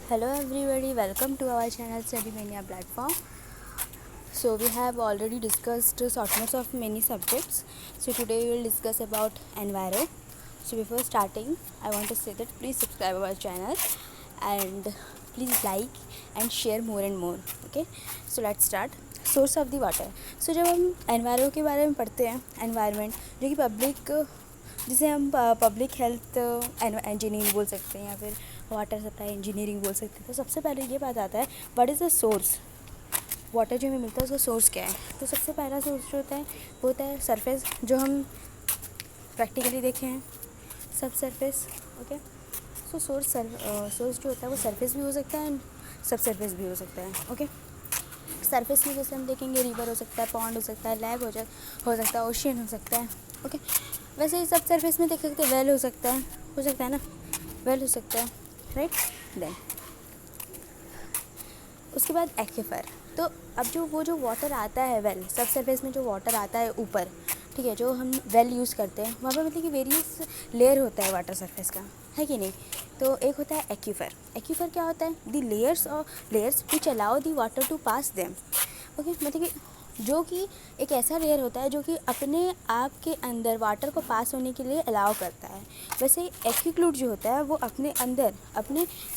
Hello everybody, welcome to our channel Study Mania platform. So we have already discussed short notes of many subjects. So today we will discuss about enviro. So before starting, I want to say that please subscribe our channel and please like and share more and more. Okay, so let's start. Source of the water. So जब हम environment के बारे में पढ़ते हैं, environment जो कि public, जिसे हम पब्लिक हेल्थ इंजीनियरिंग बोल सकते हैं या फिर वाटर सप्लाई इंजीनियरिंग बोल सकते हैं, तो सबसे पहले ये बात आता है what is the source. Water जो हमें मिलता है उसका सोर्स क्या है. तो सबसे पहला सोर्स जो होता है वो होता है सरफेस, जो हम प्रैक्टिकली देखे हैं, सब सरफेस. ओके, सो सोर्स जो होता है वो सरफेस भी हो सकता है, सब सरफेस भी हो सकता है. ओके, सरफेस में जैसे हम देखेंगे रिवर हो सकता है, पॉन्ड हो सकता है, लैग हो सकता है, ओशियन हो सकता है. ओके, वैसे ही सब सरफेस में देख सकते हैं, वेल हो सकता है ना, वेल हो सकता है, राइट. देन उसके बाद एक्विफर. तो अब जो वाटर आता है वेल, सब सरफेस में जो वाटर आता है ऊपर, ठीक है, जो हम वेल यूज़ करते हैं, वहाँ पर मतलब कि वेरियस लेयर होता है वाटर सरफेस का, है कि नहीं. तो एक होता है एक्विफर. एक्विफर क्या होता है? The layers which allow the water to pass them. Okay, मतलब कि जो कि एक ऐसा लेयर होता है जो कि अपने आप के अंदर वाटर को पास होने के लिए अलाउ करता है. वैसे एक्विक्लूड जो होता है वो अपने अंदर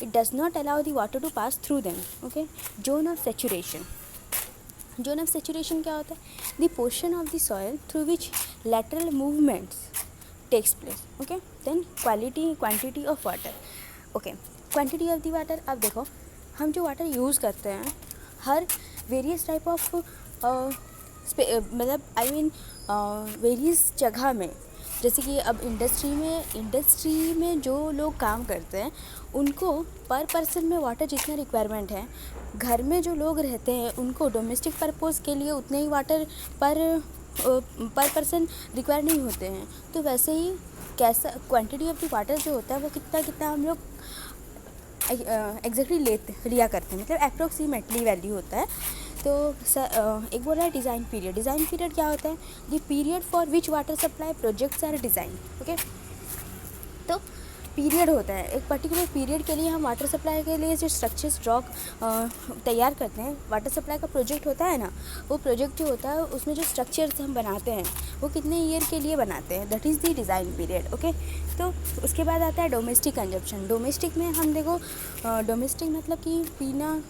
it does not allow the water to pass through them. Okay, zone of saturation. Zone of saturation क्या होता है? The portion of the soil through which lateral movements takes place. Okay, then quantity of water. Okay, quantity of the water. अब देखो, हम जो water use करते हैं हर वेरियस टाइप ऑफ मतलब वेरियस जगह में, जैसे कि अब इंडस्ट्री में जो लोग काम करते हैं उनको पर पर्सन में वाटर जितना रिक्वायरमेंट है, घर में जो लोग रहते हैं उनको डोमेस्टिक पर्पज़ के लिए उतने ही वाटर पर पर्सन रिक्वायर नहीं होते हैं. तो वैसे ही कैसा क्वांटिटी ऑफ द वाटर जो होता है वो कितना हम लोग एग्जैक्टली लिया करते हैं, मतलब अप्रोक्सीमेटली वैल्यू होता है. तो एक बोल रहा है डिज़ाइन पीरियड. डिज़ाइन पीरियड क्या होता है? The period for which water supply projects are design. Okay, तो पीरियड होता है, एक पर्टिकुलर पीरियड के लिए हम वाटर सप्लाई के लिए जो स्ट्रक्चर्स तैयार करते हैं. वाटर सप्लाई का प्रोजेक्ट होता है ना, वो प्रोजेक्ट जो होता है उसमें जो स्ट्रक्चर्स हम बनाते हैं वो कितने ईयर के लिए बनाते हैं, that is the design period. Okay, तो उसके बाद आता है डोमेस्टिक कंजप्शन. डोमेस्टिक में हम देखो, डोमेस्टिक मतलब कि पीना,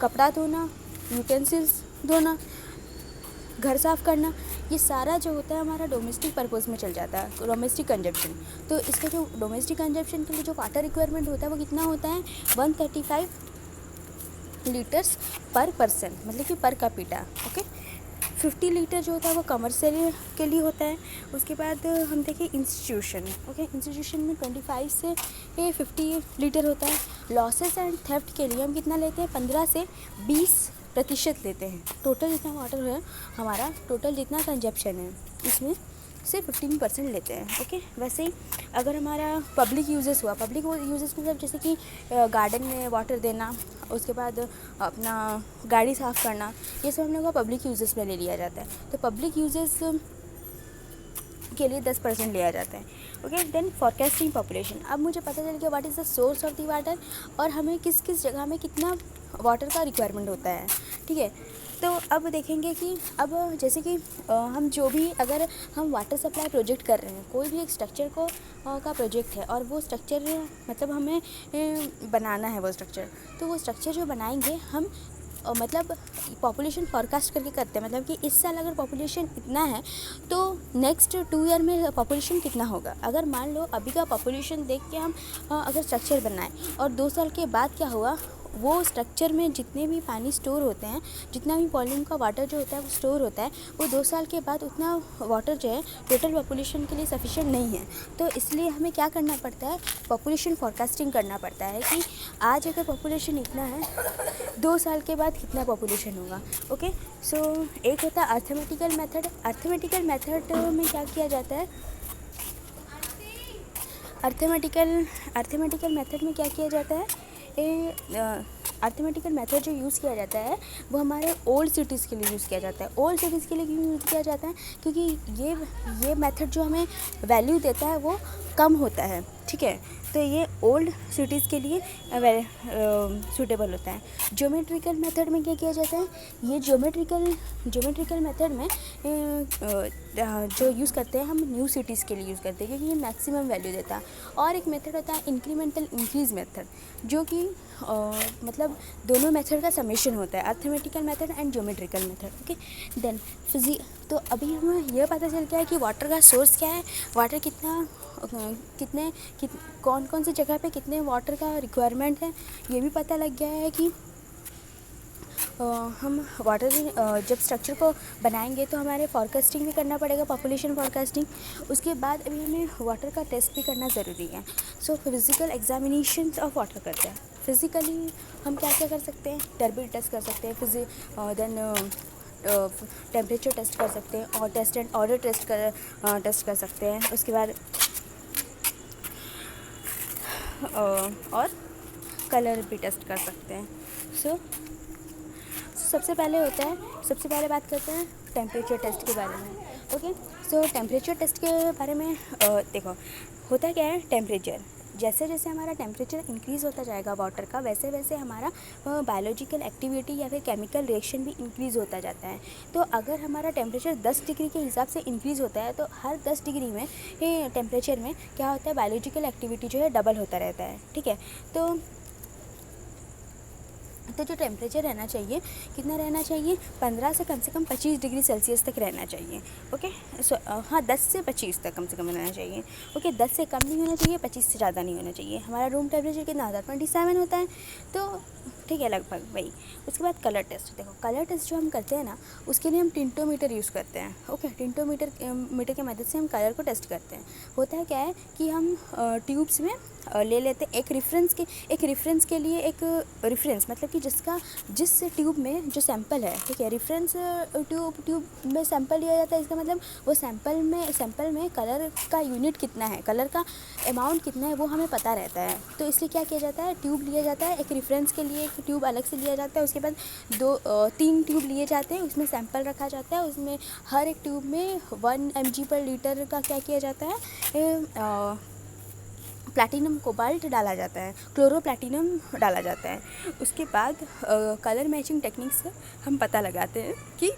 कपड़ा धोना, यूटेंसिल्स धोना, घर साफ़ करना, ये सारा जो होता है हमारा डोमेस्टिक पर्पज़ में चल जाता है, डोमेस्टिक कंजप्शन. तो इसका जो डोमेस्टिक कंजप्शन के लिए जो वाटर रिक्वायरमेंट होता है वो कितना होता है? 135 लीटर्स पर पर्सन, मतलब कि पर कैपिटा. ओके, 50 लीटर जो होता है वो कमर्शियल के लिए होता है. उसके बाद हम देखें इंस्टीट्यूशन. ओके, इंस्टीट्यूशन में 25 से 50 लीटर होता है. लॉसेस एंड थेफ्ट के लिए हम कितना लेते हैं? 15 से 20% लेते हैं. टोटल जितना वाटर है हमारा, टोटल जितना कंजप्शन है इसमें से 15% लेते हैं. ओके, वैसे ही अगर हमारा पब्लिक यूजेस हुआ, पब्लिक यूजेस मतलब जैसे कि गार्डन में वाटर देना, उसके बाद अपना गाड़ी साफ़ करना, ये सब हम लोग को पब्लिक यूजेस में ले लिया जाता है. तो पब्लिक यूजेस के लिए 10% लिया जाता है. Okay, then forecasting population. अब मुझे पता चल गया what is the source of the water और हमें किस किस जगह में कितना वाटर का रिक्वायरमेंट होता है. ठीक है, तो अब देखेंगे कि अब जैसे कि हम जो भी, अगर हम वाटर सप्लाई प्रोजेक्ट कर रहे हैं, कोई भी एक स्ट्रक्चर का प्रोजेक्ट है और वो स्ट्रक्चर मतलब हमें बनाना है वो स्ट्रक्चर, तो वो स्ट्रक्चर जो बनाएंगे हम मतलब पॉपुलेशन फॉरकास्ट करके करते हैं. मतलब कि इस साल अगर पॉपुलेशन इतना है तो नेक्स्ट 2 ईयर में पॉपुलेशन कितना होगा. अगर मान लो अभी का पॉपुलेशन देख के हम अगर स्ट्रक्चर बनाएं और 2 साल के बाद क्या हुआ, वो स्ट्रक्चर में जितने भी पानी स्टोर होते हैं, जितना भी वॉल्यूम का वाटर जो होता है वो स्टोर होता है, वो 2 साल के बाद उतना वाटर जो है टोटल पॉपुलेशन के लिए सफिशिएंट नहीं है. तो इसलिए हमें क्या करना पड़ता है? पॉपुलेशन फॉरकास्टिंग करना पड़ता है कि आज अगर पॉपुलेशन इतना है, 2 साल के बाद कितना पॉपुलेशन होगा. ओके, सो एक होता है अर्थमेटिकल मेथड. अर्थमेटिकल मेथड में क्या किया जाता है? अर्थमेटिकल मेथड में क्या किया जाता है? अर्थमेटिकल मेथड जो यूज़ किया जाता है वो हमारे ओल्ड सिटीज़ के लिए यूज़ किया जाता है. ओल्ड सिटीज़ के लिए क्यों यूज़ किया जाता है? क्योंकि ये मेथड जो हमें वैल्यू देता है वो कम होता है. ठीक है। तो ये ओल्ड सिटीज़ के लिए सूटेबल होता है। ज्योमेट्रिकल मेथड में क्या किया जाता है, ये ज्योमेट्रिकल मेथड में जो यूज़ करते हैं हम न्यू सिटीज़ के लिए यूज़ करते हैं, क्योंकि ये मैक्सिमम वैल्यू देता है। और एक मेथड होता है इंक्रीमेंटल इंक्रीज मेथड, जो कि मतलब दोनों मेथड का समेशन होता है, arithmetical method and geometrical method. Okay, then तो अभी हमें यह पता चल गया है कि वाटर का सोर्स क्या है, वाटर कौन कौन सी जगह पे कितने वाटर का रिक्वायरमेंट है। ये भी पता लग गया है कि हम वाटर जब स्ट्रक्चर को बनाएंगे तो हमारे फॉरकास्टिंग भी करना पड़ेगा, पॉपुलेशन फॉरकास्टिंग। उसके बाद अभी हमें वाटर का टेस्ट भी करना ज़रूरी है। So physical examination of water करते हैं। फिज़िकली हम क्या क्या कर सकते हैं, टर्बिड टेस्ट कर सकते हैं, देन टेम्परेचर टेस्ट कर सकते हैं, और टेस्ट एंड ऑर्डर टेस्ट कर सकते हैं। उसके बाद और कलर भी टेस्ट कर सकते हैं। सबसे पहले बात करते हैं टेम्परेचर टेस्ट के बारे में। ओके, सो टेम्परेचर टेस्ट के बारे में देखो, होता क्या है, टेम्परेचर जैसे जैसे हमारा टेम्परेचर इंक्रीज़ होता जाएगा वाटर का, वैसे वैसे हमारा बायोलॉजिकल एक्टिविटी या फिर केमिकल रिएक्शन भी इंक्रीज़ होता जाता है। तो अगर हमारा टेम्परेचर 10 डिग्री के हिसाब से इंक्रीज़ होता है, तो हर 10 डिग्री में टेम्परेचर में क्या होता है, बायोलॉजिकल एक्टिविटी जो है डबल होता रहता है। ठीक है, तो जो टेम्परेचर रहना चाहिए, कितना रहना चाहिए, 15 से कम 25 डिग्री सेल्सियस तक रहना चाहिए। ओके, हाँ 10 से 25 तक कम से कम रहना चाहिए। ओके, 10 से कम नहीं होना चाहिए, 25 से ज़्यादा नहीं होना चाहिए। हमारा रूम टेम्परेचर कितना होता है, 27 होता है, तो ठीक है लगभग वही। उसके बाद कलर टेस्ट, देखो कलर टेस्ट जो हम करते हैं ना, उसके लिए हम टिंटोमीटर यूज़ करते हैं। ओके, टिंटोमीटर की मदद से हम कलर को टेस्ट करते हैं। होता है क्या है कि हम ट्यूब्स में ले लेते हैं एक रेफरेंस के लिए, एक रेफरेंस मतलब कि जिस ट्यूब में जो सैंपल है, ठीक है, रेफरेंस ट्यूब में सैंपल लिया जाता है। इसका मतलब वो सैंपल में कलर का यूनिट कितना है, कलर का अमाउंट कितना है, वो हमें पता रहता है। तो इसलिए क्या किया जाता है, ट्यूब लिया जाता है, एक रेफरेंस के लिए एक ट्यूब अलग से लिया जाता है। उसके बाद 3 ट्यूब लिए जाते हैं, उसमें सैंपल रखा जाता है। उसमें हर एक ट्यूब में 1 mg/लीटर का क्या किया जाता है, प्लैटिनम कोबाल्ट डाला जाता है, क्लोरो प्लैटिनम डाला जाता है। उसके बाद कलर मैचिंग टेक्निक से हम पता लगाते हैं कि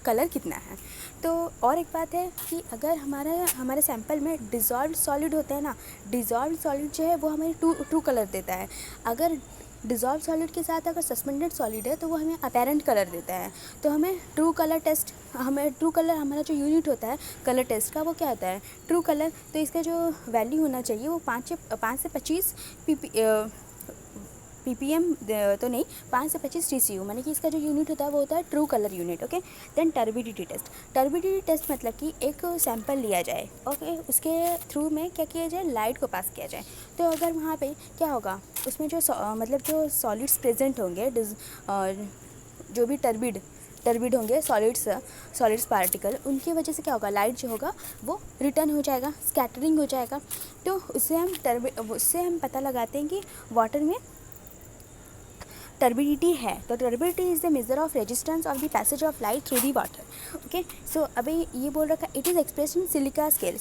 कलर कितना है। तो और एक बात है कि अगर हमारे सैंपल में डिज़ोल्व सॉलिड होता है ना, डिज़ोल्व सॉलिड जो है वो हमें ट्रू कलर देता है। अगर डिज़ोल्व सॉलिड के साथ अगर सस्पेंडेड सॉलिड है तो वो हमें अपैरेंट कलर देता है। तो हमें ट्रू कलर हमारा जो यूनिट होता है कलर टेस्ट का, वो क्या होता है, ट्रू कलर। तो इसका जो वैल्यू होना चाहिए वो 5 से 25 ppm तो नहीं, 5 से 25 TCU, माने कि इसका जो यूनिट होता है वो होता है true colour unit. Okay, then turbidity test मतलब कि एक सैंपल लिया जाए, ओके, उसके थ्रू में क्या किया जाए, लाइट को पास किया जाए। तो अगर वहाँ पे क्या होगा, उसमें जो जो सॉलिड्स प्रेजेंट होंगे, जो भी टर्बिड होंगे सॉलिड्स पार्टिकल, उनकी वजह से क्या होगा, लाइट जो होगा वो रिटर्न हो जाएगा, स्कैटरिंग हो जाएगा। तो उससे हम पता लगाते हैं कि वाटर में टर्बिडिटी है। तो turbidity is the measure of resistance of the passage of light through the water. Okay, so अभी ये बोल रखा, it is express in silica scale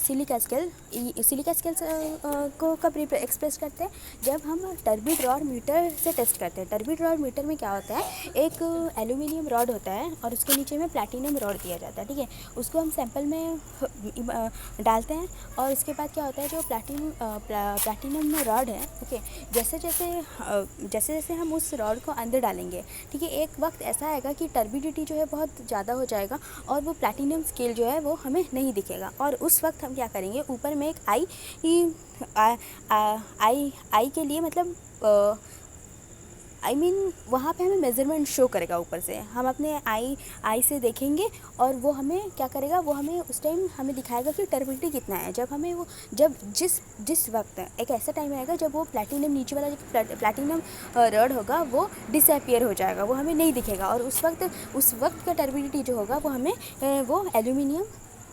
को कब एक्सप्रेस करते हैं, जब हम टर्बिड रॉड मीटर से टेस्ट करते हैं। टर्बिड रॉड मीटर में क्या होता है, एक एल्यूमिनियम रॉड होता है और उसके नीचे में प्लैटिनम रॉड दिया जाता है। ठीक है, उसको हम सैंपल में डालते हैं और उसके बाद क्या होता है, जो प्लैटिनम रॉड है, ओके, जैसे जैसे हम उस रॉड को अंदर डालेंगे, ठीक है, एक वक्त ऐसा आएगा कि टर्बिडिटी जो है बहुत ज़्यादा हो जाएगा और वो प्लैटिनम स्केल जो है वो हमें नहीं दिखेगा। और उस वक्त हम क्या करेंगे, ऊपर में एक आई के लिए मतलब वहाँ पे हमें मेज़रमेंट शो करेगा ऊपर से। हम अपने आई से देखेंगे और वो हमें क्या करेगा, वो हमें उस टाइम हमें दिखाएगा कि टर्बिडिटी कितना है। जब जिस वक्त एक ऐसा टाइम आएगा जब वो प्लैटिनम नीचे वाला जो प्लैटिनम रॉड होगा वो डिसअपियर हो जाएगा, वो हमें नहीं दिखेगा। और उस वक्त का टर्बिडिटी जो होगा वो हमें वो एल्यूमिनियम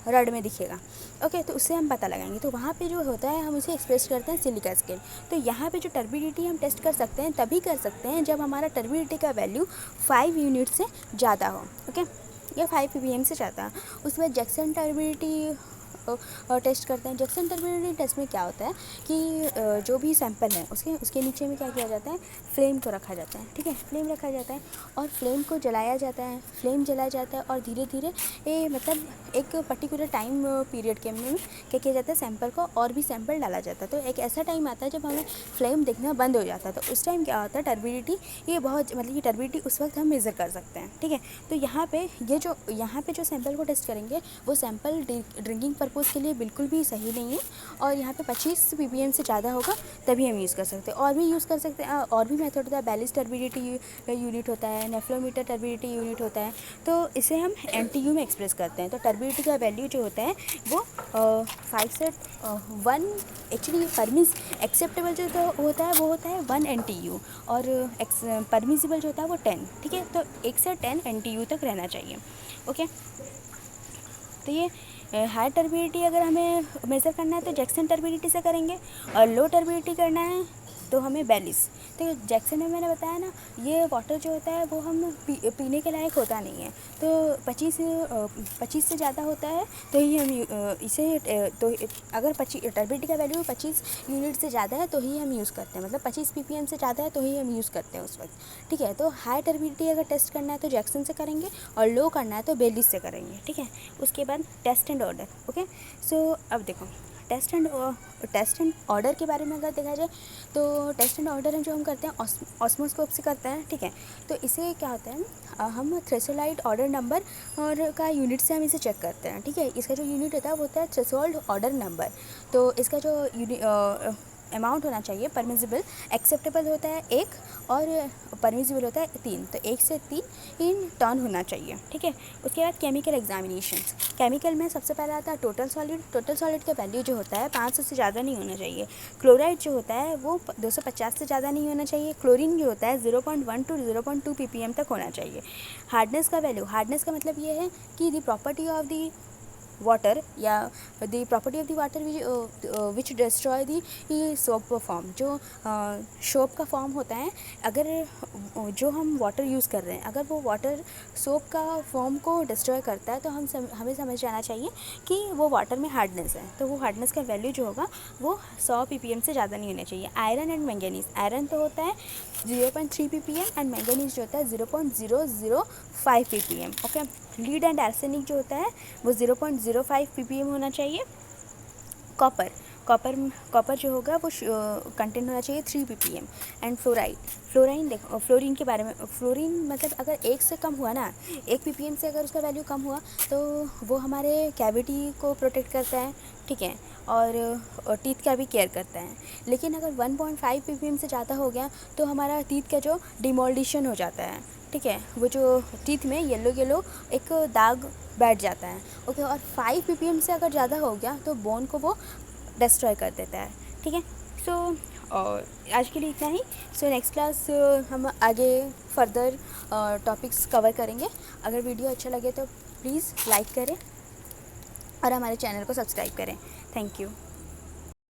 रॉड में दिखेगा। ओके, तो उससे हम पता लगाएंगे। तो वहाँ पे जो होता है हम उसे एक्सप्रेस करते हैं सिलिका स्केल। तो यहाँ पे जो टर्बिडिटी हम टेस्ट कर सकते हैं, तभी कर सकते हैं जब हमारा टर्बिडिटी का वैल्यू 5 यूनिट से ज़्यादा हो, ओके, या 5 ppm से ज़्यादा। उसके बाद जैक्सन टर्बिडिटी टेस्ट करते हैं। जैक्सन टर्बिडिटी टेस्ट में क्या होता है कि जो भी सैंपल है उसके नीचे में क्या किया जाता है, फ्लेम को रखा जाता है। ठीक है, फ्लेम रखा जाता है और फ्लेम को जलाया जाता है, फ्लेम जलाया जाता है और धीरे धीरे मतलब एक पर्टिकुलर टाइम पीरियड के में क्या किया जाता है, सैंपल को और भी सैंपल डाला जाता है। तो एक ऐसा टाइम आता है जब हमें फ्लेम दिखना बंद हो जाता है, तो उस टाइम क्या होता है, टर्बिडिटी ये बहुत मतलब ये टर्बिडिटी उस वक्त हम मेज़र कर सकते हैं। ठीक है, तो यहाँ पे यहाँ पे जो सैंपल को टेस्ट करेंगे वो सैंपल ड्रिंकिंग पर्पज़ के लिए बिल्कुल भी सही नहीं है और यहाँ पे 25 ppm से ज़्यादा होगा तभी हम यूज़ कर सकते हैं। और भी यूज़ कर सकते हैं, और भी मेथड होता है, बैलिस टर्बिडिटी यूनिट होता है, नेफ्लोमीटर टर्बिडिटी यूनिट होता है, तो इसे हम NTU में एक्सप्रेस करते हैं। तो टर्बिडिटी का वैल्यू जो होता है वो 5 से 1 एक्चुअली परमिस एक्सेप्टेबल जो होता है वो होता है 1 NTU और परमिसिबल जो होता है वो 10। ठीक है, तो 1 से 10 NTU तक रहना चाहिए। ओके, तो ये हाई टर्बिडिटी अगर हमें मेज़र करना है तो जैक्सन टर्बिडिटी से करेंगे और लो टर्बिडिटी करना है तो हमें बैलिस। तो जैक्सन में मैंने बताया ना, ये वाटर जो होता है वो हम पीने के लायक होता नहीं है, तो 25 से ज़्यादा होता है तो ही हम इसे तो अगर टर्बिडिटी का वैल्यू 25 यूनिट से ज़्यादा है तो ही हम यूज़ करते हैं, मतलब 25 ppm से ज़्यादा है तो ही हम यूज़ करते हैं उस वक्त। ठीक है, तो हाई टर्बिडिटी अगर टेस्ट करना है तो जैक्सन से करेंगे और लो करना है तो बेलिस से करेंगे। ठीक है, उसके बाद टेस्ट एंड ऑर्डर। ओके, सो अब देखो टेस्ट एंड ऑर्डर के बारे में अगर देखा जाए तो टेस्ट एंड ऑर्डर जो हम करते हैं ऑस्मोस्कोप से करते हैं। ठीक है, तो इसे क्या होता है, हम थ्रेशोल्ड ऑर्डर नंबर और का यूनिट से हम इसे चेक करते हैं। ठीक है, इसका जो यूनिट होता है वो होता है थ्रेशोल्ड ऑर्डर नंबर। तो इसका जो अमाउंट होना चाहिए परमिसिबल एक्सेप्टेबल होता है 1 और परमिसिबल होता है 3, तो 1 से 3 टन होना चाहिए। ठीक है, उसके बाद केमिकल एग्जामिनेशन। केमिकल में सबसे पहला आता है टोटल सॉलिड का वैल्यू जो होता है 500 से ज़्यादा नहीं होना चाहिए। क्लोराइड जो होता है वो 250 से ज़्यादा नहीं होना चाहिए। क्लोरीन जो होता है 0.1 to 0.2 ppm तक होना चाहिए। हार्डनेस का वैल्यू, हार्डनेस का मतलब ये है कि the property of the water या the property of the water which destroy the soap form, जो सोप का फॉर्म होता है, अगर जो हम वाटर यूज़ कर रहे हैं अगर वो वाटर सोप का फॉर्म को डिस्ट्रॉय करता है तो हमें समझ जाना चाहिए कि वो वाटर में हार्डनेस है। तो वो हार्डनेस का वैल्यू जो होगा वो 100 ppm से ज़्यादा नहीं होना चाहिए। आयरन एंड मैंगनीज, आयरन तो होता है 0.3 ppm एंड मैंगनीज जो होता है 0.005 ppm। Okay, lead and arsenic जो होता है वो 0.05 ppm होना चाहिए। कॉपर जो होगा वो कंटेंट होना चाहिए 3 ppm। एंड फ्लोराइन देखो, फ्लोरीन के बारे में, फ्लोरीन मतलब अगर 1 से कम हुआ ना, 1 ppm से अगर उसका वैल्यू कम हुआ तो वो हमारे कैविटी को प्रोटेक्ट करता है। ठीक है, और टीथ का भी केयर करता है। लेकिन अगर 1.5 ppm से ज़्यादा हो गया तो हमारा टीथ का जो डिमोल्डिशन हो जाता है। ठीक है, वो जो टीथ में येलो एक दाग बैठ जाता है। ओके, और 5 ppm से अगर ज़्यादा हो गया तो बोन को वो डिस्ट्रॉय कर देता है। ठीक है, सो और आज के लिए इतना ही। सो नेक्स्ट क्लास हम आगे फर्दर टॉपिक्स कवर करेंगे। अगर वीडियो अच्छा लगे तो प्लीज़ लाइक करें और हमारे चैनल को सब्सक्राइब करें। Thank you.